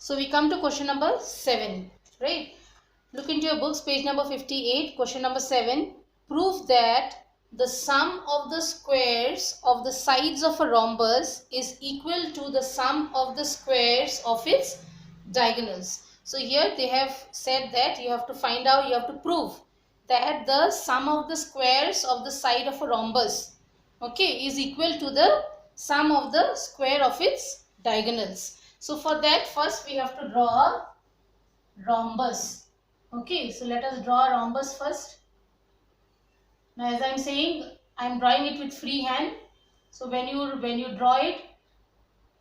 So we come to question number 7, right? Look into your books, page number 58, question number 7. Prove that the sum of the squares of the sides of a rhombus is equal to the sum of the squares of its diagonals. So here they have said that you have to find out, you have to prove that the sum of the squares of the side of a rhombus, okay, is equal to the sum of the square of its diagonals. So for that, first we have to draw a rhombus. Okay, so let us draw a rhombus first. Now as I am saying, I am drawing it with free hand. So when you draw it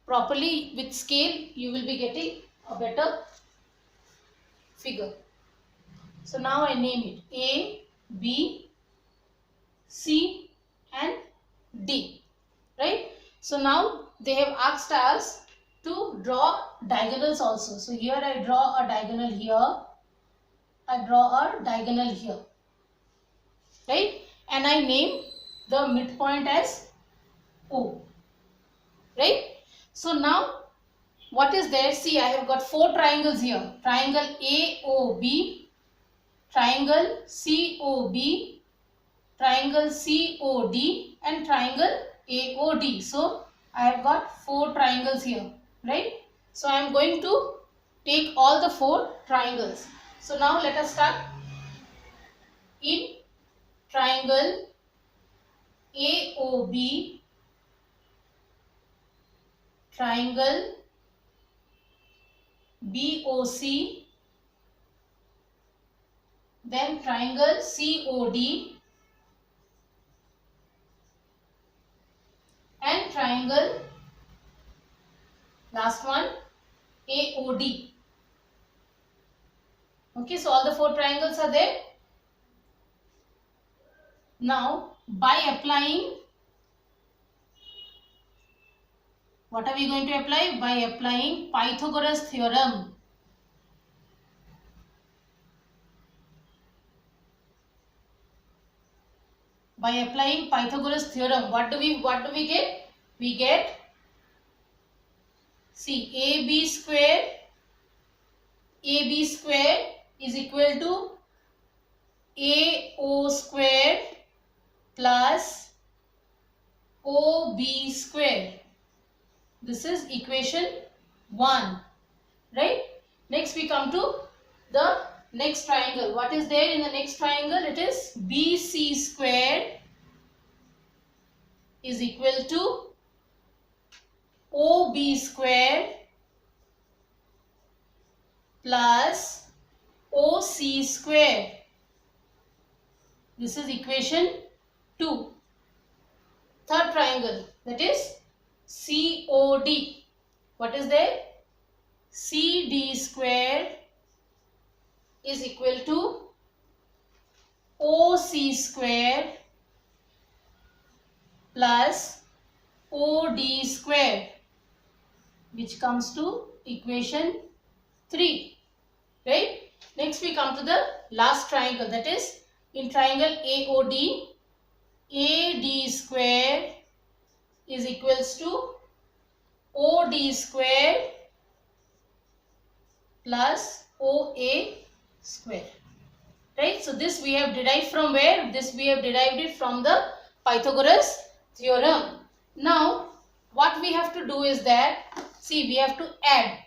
properly with scale, you will be getting a better figure. So now I name it A, B, C and D, right? So now they have asked us to draw diagonals also. So here I draw a diagonal here, I draw a diagonal here, right? And I name the midpoint as O, right? So now what is there? See, I have got 4 triangles here. Triangle AOB, triangle COB, triangle COD and triangle AOD. So I have got 4 triangles here, right? So I am going to take all the 4 triangles. So now let us start. In triangle AOB, triangle BOC, then triangle COD and triangle, last one, AOD. Okay, so all the 4 triangles are there. Now by applying, what are we going to apply? By applying Pythagoras theorem. By applying Pythagoras theorem, what do we get? We get, see, AB square is equal to AO square plus OB square. This is equation 1, right? Next we come to the next triangle. What is there in the next triangle? It is BC square is equal to OB square plus OC square. This is equation 2. Third triangle, that is COD. What is there? CD square is equal to OC square plus OD square, which comes to equation 3, right? Next we come to the last triangle, that is in triangle AOD, AD square is equals to OD square plus OA square, right? So this we have derived from where? This we have derived it from the Pythagoras theorem. Now what we have to do is that, see, we have to add.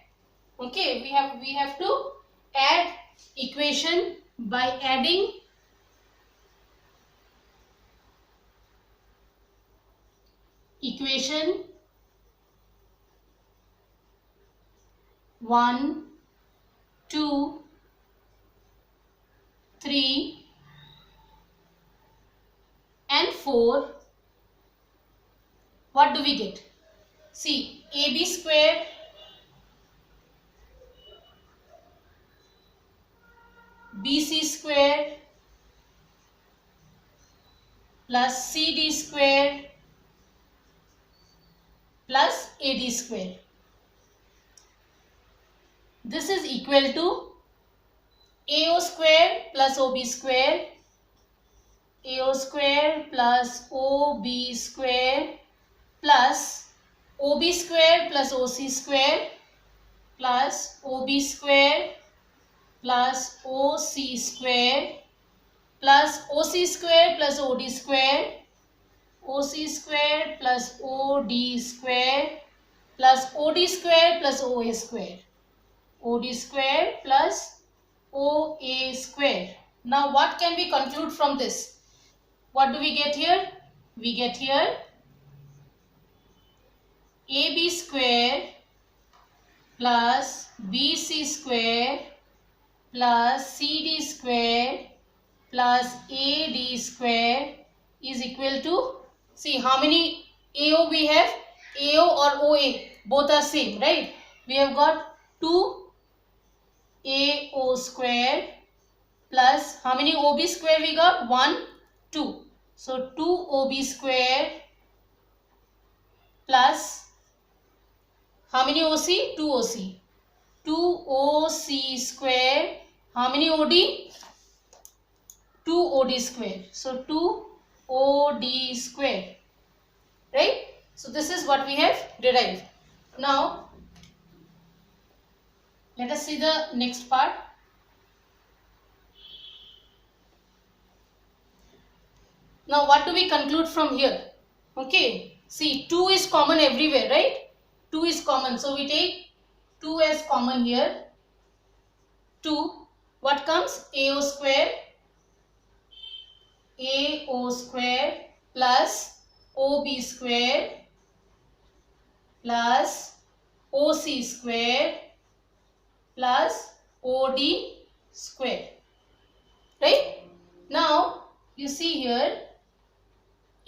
Okay, we have to add equation by adding equation 1, 2, 3 and 4. What do we get? See, AB square BC square plus CD square plus AD square. This is equal to AO square plus OB square, AO square plus OB square plus OB square plus OC square plus plus OB square plus OC square plus OC square plus OD square, OC square plus OD square plus OD square plus OA square, OD square plus OA square. Now what can we conclude from this? What do we get here? We get here AB square plus BC square plus CD square plus AD square is equal to, see how many AO we have? AO or OA, both are same, right? We have got 2AO square plus how many OB square we got? 1, 2. So 2OB square plus how many OC? 2OC. 2OC square. How many OD? 2OD square. So 2OD square. Right? So this is what we have derived. Now let us see the next part. Now what do we conclude from here? Okay. See, 2 is common everywhere, right? 2 is common. So we take 2 as common here. 2. What comes? AO square. AO square plus OB square plus OC square plus OD square. Right? Now you see here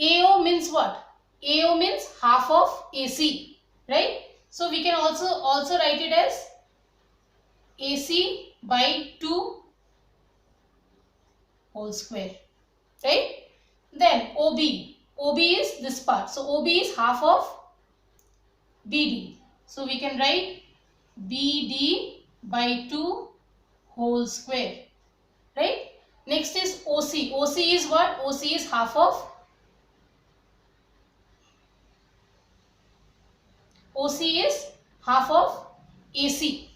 AO means what? AO means half of AC. Right? So we can also write it as AC by 2 whole square. Right? Then OB. OB is this part. So OB is half of BD. So we can write BD by 2 whole square. Right? Next is OC. OC is what? OC is half of AC.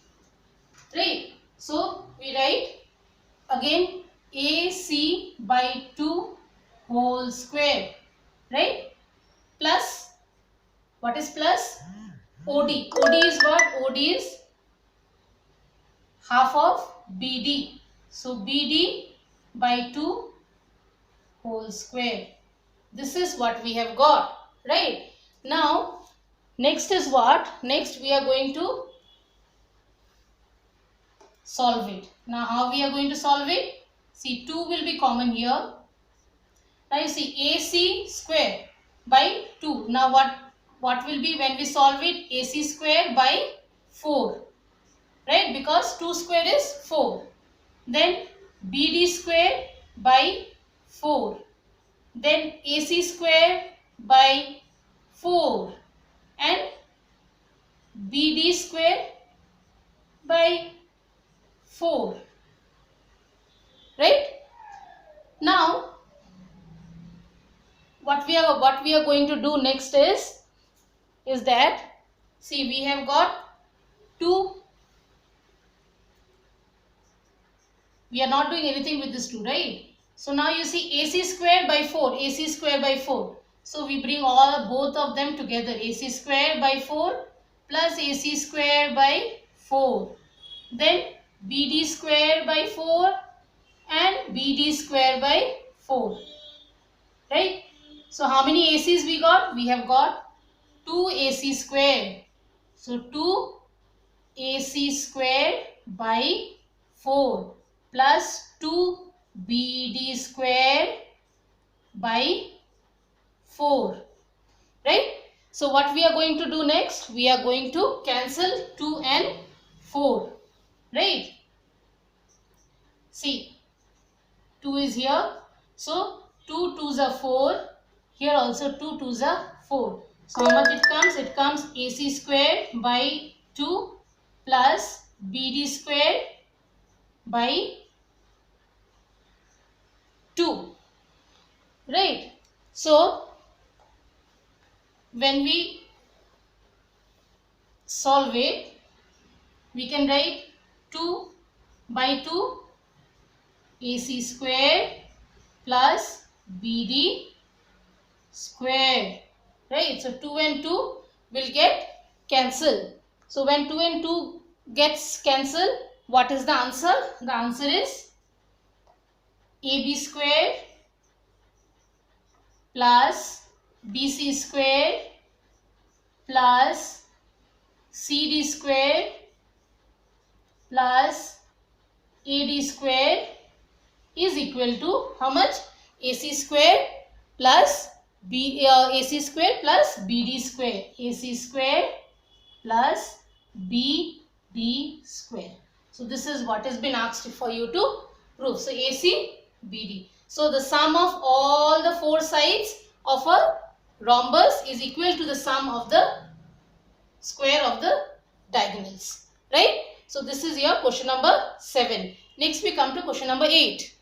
Right? So we write again AC by 2 whole square. Right? Plus, what is plus? OD. OD is what? OD is half of BD. So BD by 2 whole square. This is what we have got. Right? Now, next is what? Next we are going to solve it. Now how we are going to solve it? See, 2 will be common here. Now you see AC square by 2. Now what will be when we solve it? AC square by 4. Right? Because 2 square is 4. Then BD square by 4. Then AC square by 4. And BD square by 4. Right? Now what we are going to do next is that, see, we have got 2. We are not doing anything with this 2, right? So now you see AC square by 4. AC square by 4. So we bring both of them together. AC square by 4 plus AC square by 4. Then BD square by 4 and BD square by 4. Right? So how many ACs we got? We have got 2 AC square. So 2 AC square by 4 plus 2 BD square by 4. Right? So what we are going to do next? We are going to cancel 2 and 4. Right? See, 2 is here. So 2 2s are 4. Here also 2 2s are 4. So how much it comes? It comes AC square by 2 plus BD square by 2. Right? So when we solve it, We can write 2 by 2 AC squared plus BD squared, right? So 2 and 2 will get cancelled. So when 2 and 2 gets cancelled, what is the answer? The answer is AB squared plus BC squared plus CD squared plus AD squared is equal to how much? AC squared plus AC squared plus BD squared. AC squared plus BD squared. So this is what has been asked for you to prove. So AC, BD. So the sum of all the four sides of a rhombus is equal to the sum of the square of the diagonals, right? So this is your question number 7. Next we come to question number 8.